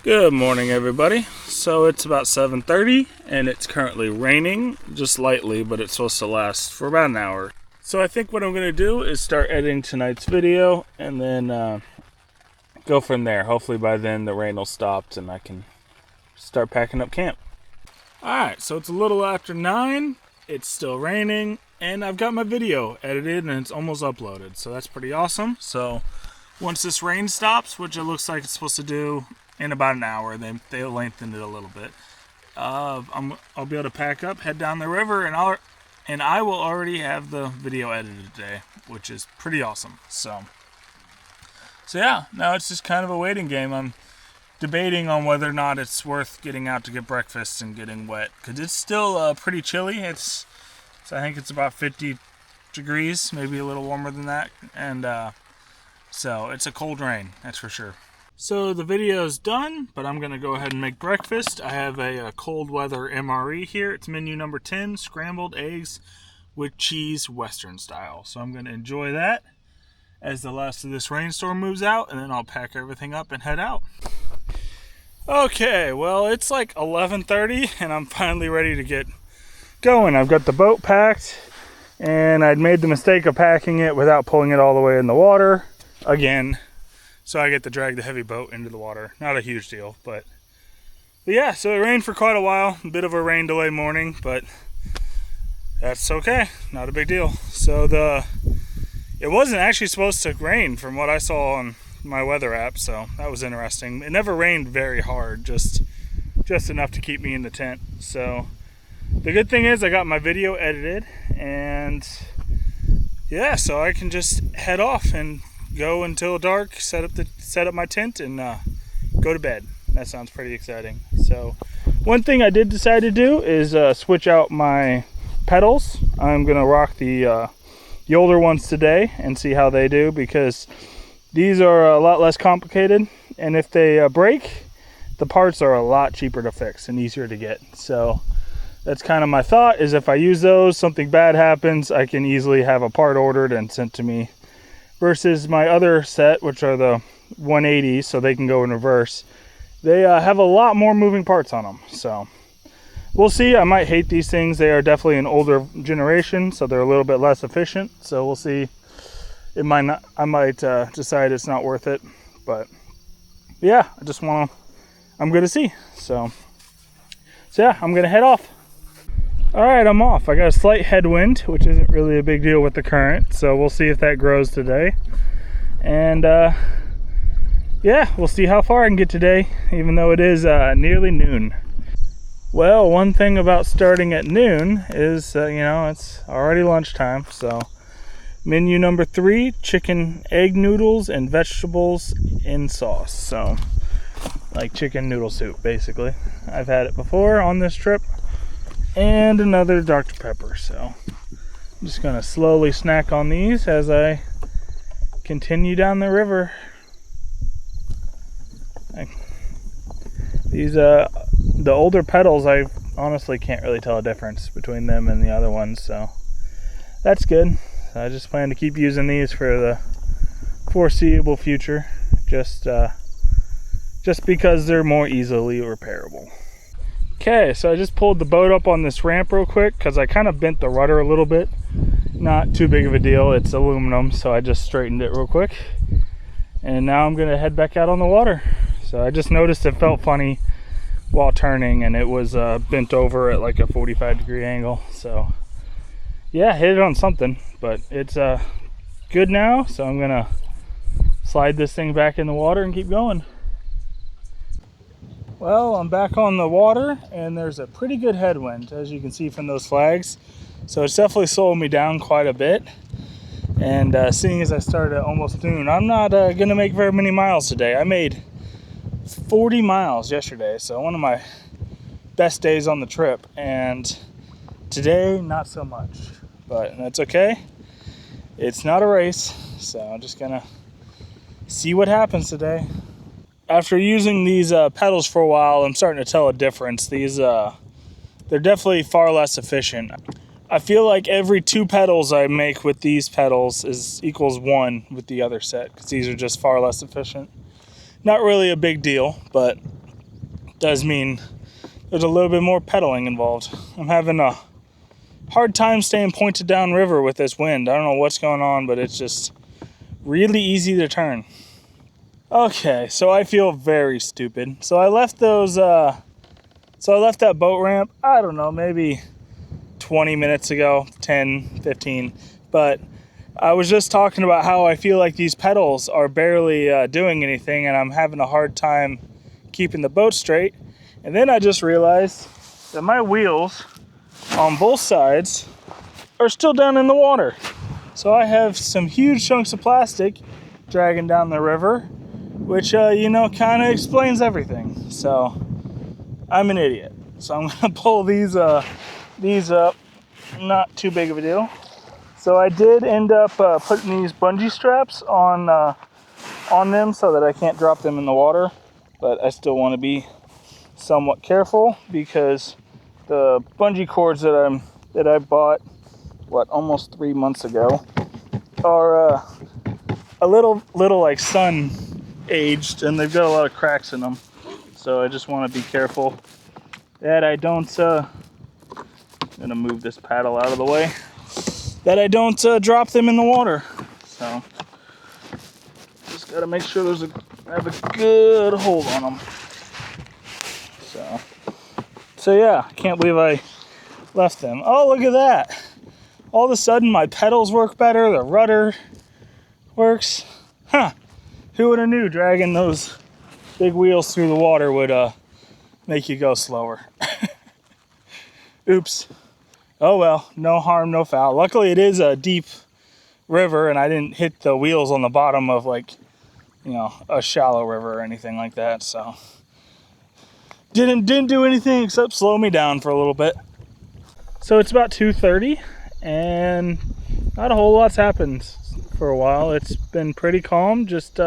Good morning, everybody. So it's about 7:30 and it's currently raining, just lightly, but it's supposed to last for about an hour. So I think what I'm going to do is start editing tonight's video and then go from there. Hopefully by then the rain will stop and I can start packing up camp. Alright, so it's a little after 9, it's still raining, and I've got my video edited and it's almost uploaded, so that's pretty awesome. So once this rain stops, which it looks like it's supposed to do in about an hour, they lengthened it a little bit, I'll be able to pack up, head down the river, and I will already have the video edited today, which is pretty awesome. So yeah, now it's just kind of a waiting game. I'm debating on whether or not it's worth getting out to get breakfast and getting wet, because it's still pretty chilly. I think it's about 50 degrees, maybe a little warmer than that, and so it's a cold rain, that's for sure. So the video's done, but I'm going to go ahead and make breakfast. I have a cold weather MRE here. It's menu number 10, scrambled eggs with cheese Western style. So I'm going to enjoy that as the last of this rainstorm moves out, and then I'll pack everything up and head out. Okay, well, it's like 11:30 and I'm finally ready to get going. I've got the boat packed, and I'd made the mistake of packing it without pulling it all the way in the water again. So I get to drag the heavy boat into the water. Not a huge deal, but yeah, so it rained for quite a while. A bit of a rain delay morning, but that's okay. Not a big deal. So it wasn't actually supposed to rain from what I saw on my weather app, so that was interesting. It never rained very hard, just enough to keep me in the tent. So the good thing is I got my video edited, and yeah, so I can just head off and go until dark, set up my tent, and go to bed. That sounds pretty exciting. So one thing I did decide to do is switch out my pedals. I'm gonna rock the older ones today and see how they do, because these are a lot less complicated, and if they break, the parts are a lot cheaper to fix and easier to get. So that's kind of my thought, is if I use those, something bad happens, I can easily have a part ordered and sent to me, versus my other set, which are the 180s, so they can go in reverse. They have a lot more moving parts on them, so we'll see. I might hate these things. They are definitely an older generation, so they're a little bit less efficient, so we'll see. I might decide it's not worth it, but yeah, I'm gonna see. So yeah, I'm gonna head off. All right, I'm off. I got a slight headwind, which isn't really a big deal with the current, so we'll see if that grows today. And yeah, we'll see how far I can get today, even though it is nearly noon. Well, one thing about starting at noon is, it's already lunchtime. So menu number 3, chicken egg noodles and vegetables in sauce. So like chicken noodle soup, basically. I've had it before on this trip. And another Dr. Pepper. So I'm just gonna slowly snack on these as I continue down the river. The older pedals, I honestly can't really tell a difference between them and the other ones, so that's good. I just plan to keep using these for the foreseeable future, just because they're more easily repairable. Okay, so I just pulled the boat up on this ramp real quick because I kind of bent the rudder a little bit. Not too big of a deal, it's aluminum, so I just straightened it real quick. And now I'm gonna head back out on the water. So I just noticed it felt funny while turning, and it was bent over at like a 45-degree angle. So yeah, hit it on something, but it's good now. So I'm gonna slide this thing back in the water and keep going. Well, I'm back on the water, and there's a pretty good headwind, as you can see from those flags. So it's definitely slowing me down quite a bit. And seeing as I started at almost noon, I'm not going to make very many miles today. I made 40 miles yesterday, so one of my best days on the trip. And today, not so much. But that's okay. It's not a race, so I'm just going to see what happens today. After using these pedals for a while, I'm starting to tell a difference. They're definitely far less efficient. I feel like every 2 pedals I make with these pedals equals 1 with the other set, because these are just far less efficient. Not really a big deal, but does mean there's a little bit more pedaling involved. I'm having a hard time staying pointed down river with this wind. I don't know what's going on, but it's just really easy to turn. Okay, so I feel very stupid. So I left that boat ramp, I don't know, maybe 20 minutes ago, 10, 15. But I was just talking about how I feel like these pedals are barely doing anything, and I'm having a hard time keeping the boat straight. And then I just realized that my wheels on both sides are still down in the water. So I have some huge chunks of plastic dragging down the river, which, kind of explains everything. So I'm an idiot. So I'm gonna pull these up. Not too big of a deal. So I did end up putting these bungee straps on them so that I can't drop them in the water. But I still want to be somewhat careful because the bungee cords that I bought almost 3 months ago are a little like sun aged, and they've got a lot of cracks in them. So I just want to be careful that I don't. I'm gonna move this paddle out of the way. That I don't drop them in the water. So just gotta make sure I have a good hold on them. So yeah, can't believe I left them. Oh, look at that. All of a sudden my pedals work better, the rudder works. Huh, who would have knew dragging those big wheels through the water would make you go slower. Oops. Oh well, no harm, no foul. Luckily it is a deep river and I didn't hit the wheels on the bottom of a shallow river or anything like that, so didn't do anything except slow me down for a little bit. So it's about 2:30 and not a whole lot's happened for a while. It's been pretty calm, just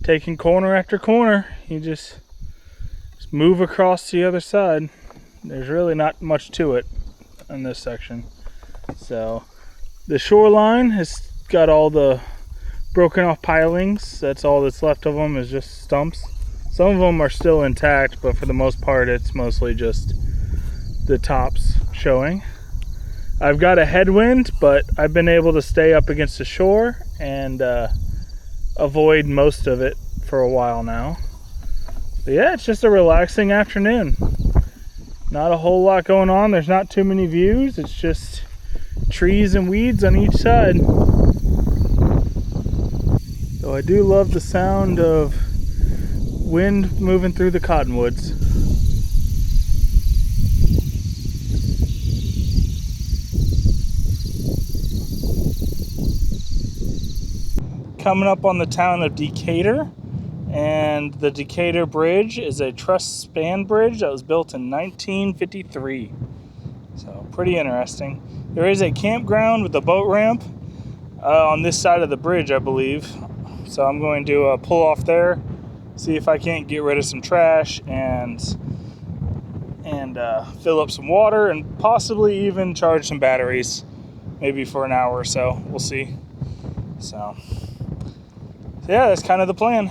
taking corner after corner. You just move across to the other side. There's really not much to it in this section. So the shoreline has got all the broken off pilings. That's all that's left of them is just stumps. Some of them are still intact, but for the most part it's mostly just the tops showing. I've got a headwind, but I've been able to stay up against the shore and avoid most of it for a while now. But yeah, it's just a relaxing afternoon. Not a whole lot going on. There's not too many views. It's just trees and weeds on each side. So I do love the sound of wind moving through the cottonwoods. Coming up on the town of Decatur, and the Decatur Bridge is a truss span bridge that was built in 1953. So pretty interesting. There is a campground with a boat ramp on this side of the bridge, I believe. So I'm going to pull off there, see if I can't get rid of some trash and fill up some water and possibly even charge some batteries, maybe for an hour or so. We'll see. So yeah, that's kind of the plan.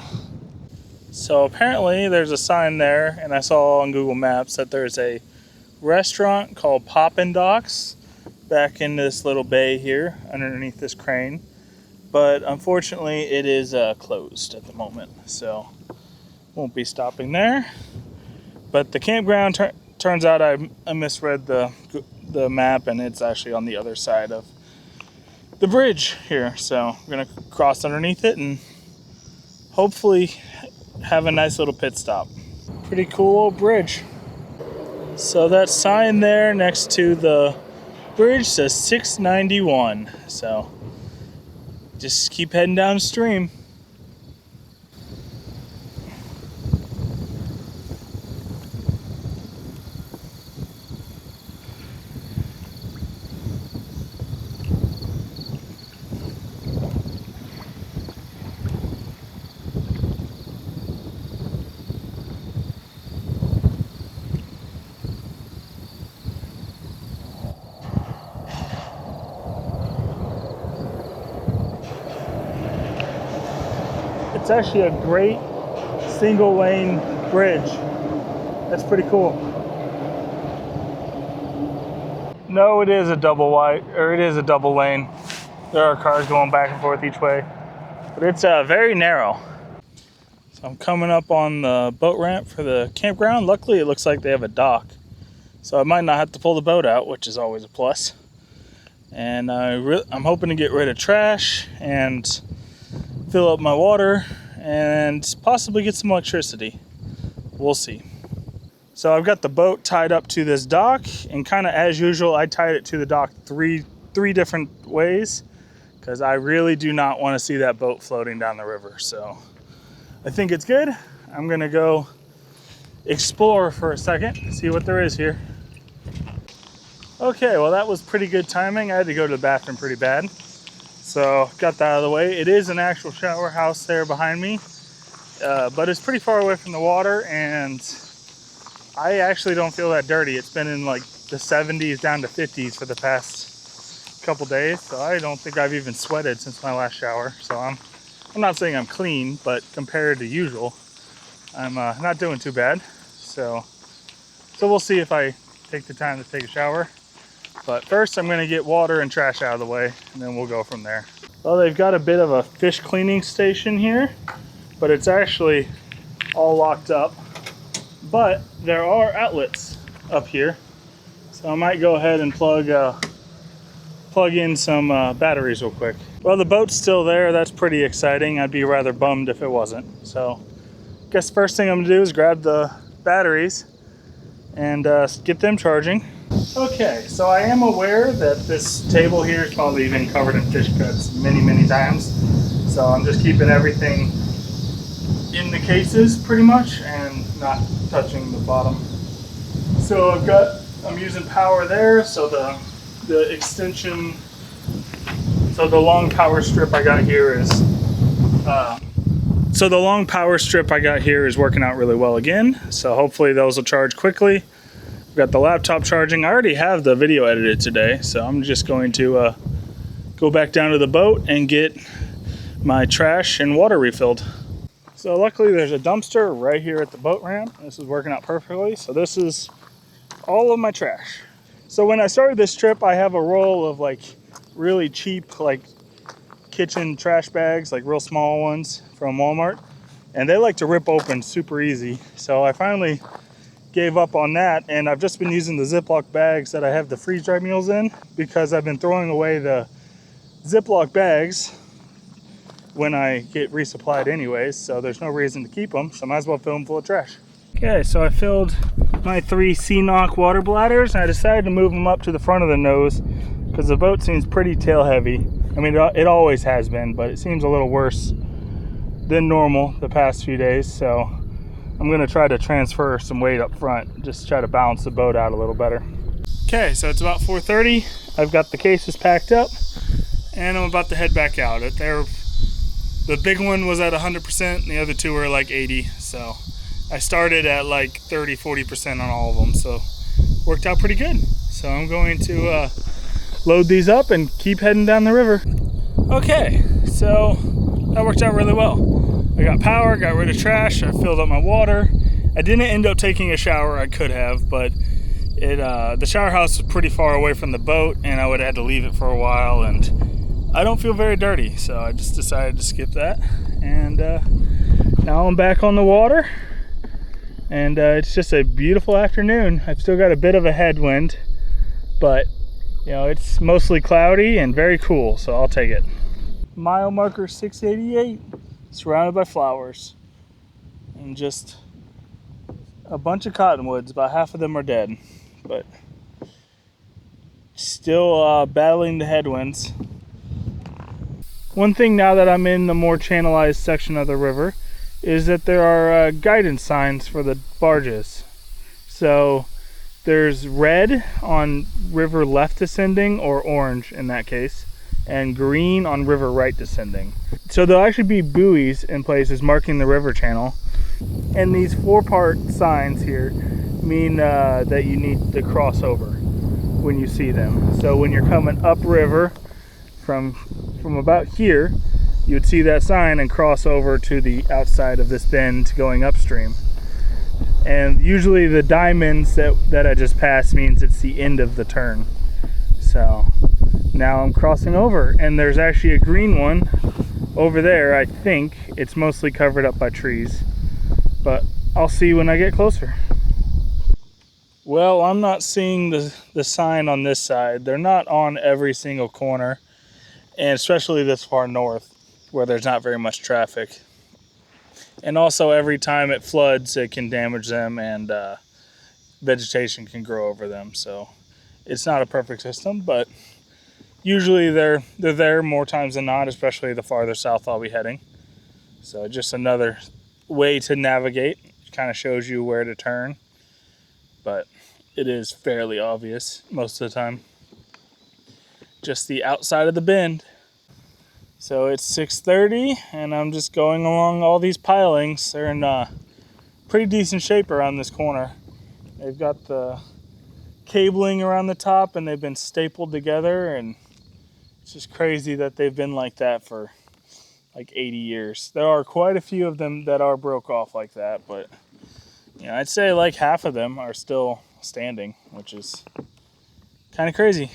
So apparently there's a sign there, and I saw on Google Maps that there's a restaurant called Poppin' Docks back in this little bay here underneath this crane. But unfortunately it is closed at the moment, so won't be stopping there. But the campground turns out I misread the map, and it's actually on the other side of the bridge here. So we're gonna cross underneath it and hopefully have a nice little pit stop. Pretty cool old bridge. So that sign there next to the bridge says 691. So just keep heading downstream. It's actually a great single lane bridge. That's pretty cool. No, it is a double wide, or it is a double lane. There are cars going back and forth each way, but it's very narrow. So I'm coming up on the boat ramp for the campground. Luckily, it looks like they have a dock, so I might not have to pull the boat out, which is always a plus. And I'm hoping to get rid of trash and fill up my water and possibly get some electricity. We'll see. So I've got the boat tied up to this dock, and kind of as usual, I tied it to the dock three different ways because I really do not want to see that boat floating down the river. So I think it's good. I'm gonna go explore for a second, see what there is here. Okay, well that was pretty good timing. I had to go to the bathroom pretty bad, so got that out of the way. It is an actual shower house there behind me, but it's pretty far away from the water, and I actually don't feel that dirty. It's been in like the 70s down to 50s for the past couple days, so I don't think I've even sweated since my last shower. So I'm not saying I'm clean, but compared to usual, I'm not doing too bad. So we'll see if I take the time to take a shower. But first I'm gonna get water and trash out of the way, and then we'll go from there. Well, they've got a bit of a fish cleaning station here, but it's actually all locked up. But there are outlets up here, so I might go ahead and plug in some batteries real quick. Well, the boat's still there. That's pretty exciting. I'd be rather bummed if it wasn't. So I guess first thing I'm gonna do is grab the batteries and get them charging. Okay, so I am aware that this table here is probably been covered in fish cuts many times. So I'm just keeping everything in the cases pretty much and not touching the bottom. So I'm using power there, so the extension, so the long power strip I got here is working out really well again. So hopefully those will charge quickly. I've got the laptop charging. I already have the video edited today, so I'm just going to go back down to the boat and get my trash and water refilled. So luckily there's a dumpster right here at the boat ramp. This is working out perfectly. So this is all of my trash. So when I started this trip, I have a roll of like really cheap like kitchen trash bags, like real small ones from Walmart, and they like to rip open super easy. So I finally gave up on that, and I've just been using the Ziploc bags that I have the freeze-dried meals in, because I've been throwing away the Ziploc bags when I get resupplied anyways, so there's no reason to keep them, so I might as well fill them full of trash. Okay, so I filled my 3 CNOC water bladders, and I decided to move them up to the front of the nose because the boat seems pretty tail heavy. I mean, it always has been, but it seems a little worse than normal the past few days, so I'm gonna try to transfer some weight up front, just try to balance the boat out a little better. Okay, so it's about 4:30. I've got the cases packed up, and I'm about to head back out. The big one was at 100%, and the other 2 were like 80. So I started at like 30-40% on all of them, so worked out pretty good. So I'm going to load these up and keep heading down the river. Okay, so that worked out really well. I got power, got rid of trash, I filled up my water. I didn't end up taking a shower. I could have, but the shower house was pretty far away from the boat, and I would have had to leave it for a while, and I don't feel very dirty, so I just decided to skip that. And now I'm back on the water, and it's just a beautiful afternoon. I've still got a bit of a headwind, but you know, it's mostly cloudy and very cool, so I'll take it. Mile marker 688, surrounded by flowers, and just a bunch of cottonwoods. About half of them are dead, but still battling the headwinds. One thing now that I'm in the more channelized section of the river is that there are guidance signs for the barges. So there's red on river left descending, or orange in that case, and green on river right descending. So there'll actually be buoys in places marking the river channel. And these 4-part signs here mean that you need to cross over when you see them. So when you're coming upriver from about here, you would see that sign and cross over to the outside of this bend going upstream. And usually the diamonds that I just passed means it's the end of the turn. So now I'm crossing over, and there's actually a green one over there. I think it's mostly covered up by trees, but I'll see when I get closer. Well, I'm not seeing the sign on this side. They're not on every single corner, and especially this far north where there's not very much traffic. And also every time it floods, it can damage them, and vegetation can grow over them. So it's not a perfect system, but usually they're there more times than not, especially the farther south I'll be heading. So just another way to navigate. It kind of shows you where to turn, but it is fairly obvious most of the time. Just the outside of the bend. So it's 6:30, and I'm just going along all these pilings. They're in pretty decent shape around this corner. They've got the cabling around the top, and they've been stapled together, and it's just crazy that they've been like that for like 80 years. There are quite a few of them that are broke off like that, but I'd say like half of them are still standing, which is kind of crazy.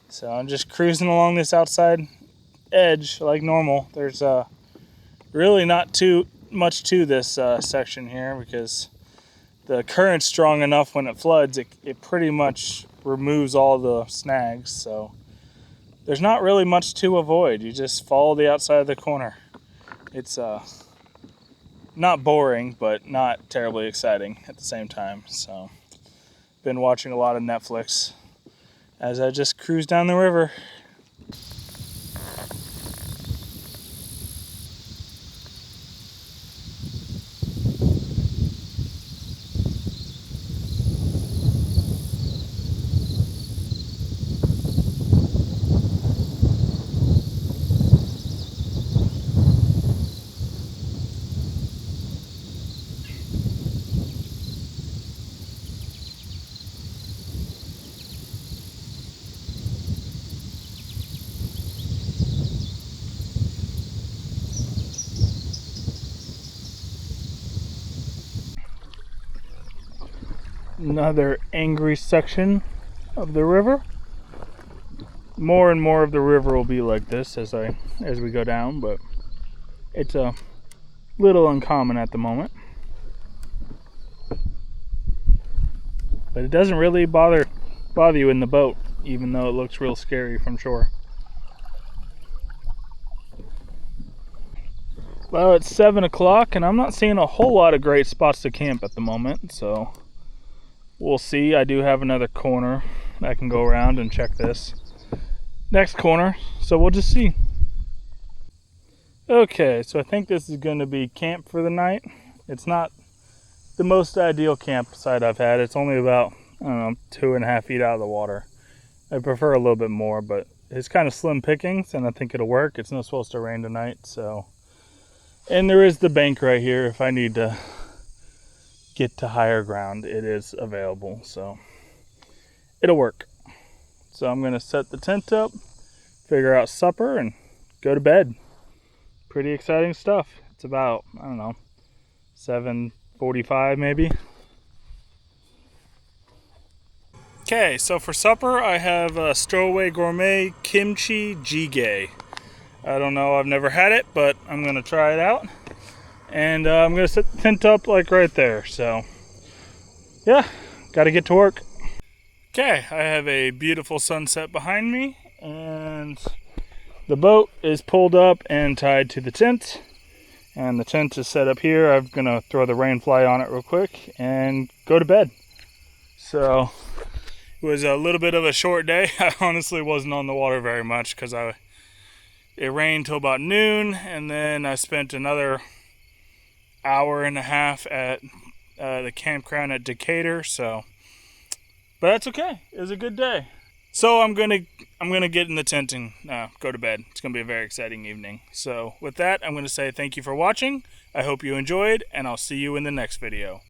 So I'm just cruising along this outside edge like normal. There's really not too much to this section here, because the current's strong enough when it floods, it pretty much removes all the snags. So there's not really much to avoid. You just follow the outside of the corner. It's not boring, but not terribly exciting at the same time. So been watching a lot of Netflix as I just cruise down the river. Another angry section of the river. More and more of the river will be like this as we go down, but it's a little uncommon at the moment. But it doesn't really bother you in the boat, even though it looks real scary from shore. Well, it's 7 o'clock, and I'm not seeing a whole lot of great spots to camp at the moment, so we'll see. I do have another corner I can go around and check this next corner, so we'll just see. Okay, so I think this is going to be camp for the night. It's not the most ideal campsite I've had. It's only about, 2.5 feet out of the water. I prefer a little bit more, but it's kind of slim pickings, and I think it'll work. It's not supposed to rain tonight, so. And there is the bank right here. If I need to get to higher ground, it is available, so it'll work. So I'm going to set the tent up, figure out supper, and go to bed. Pretty exciting stuff. It's about, 7:45 maybe. Okay, so for supper I have a Stowaway Gourmet kimchi jjigae. I don't know, I've never had it, but I'm gonna try it out. And I'm gonna set the tent up like right there. So yeah, gotta get to work. Okay, I have a beautiful sunset behind me, and the boat is pulled up and tied to the tent. And the tent is set up here. I'm gonna throw the rain fly on it real quick and go to bed. So it was a little bit of a short day. I honestly wasn't on the water very much because it rained till about noon, and then I spent another hour and a half at the campground at Decatur. So, but that's okay. It was a good day. So I'm gonna get in the tent and go to bed. It's gonna be a very exciting evening. So with that, I'm gonna say thank you for watching. I hope you enjoyed, and I'll see you in the next video.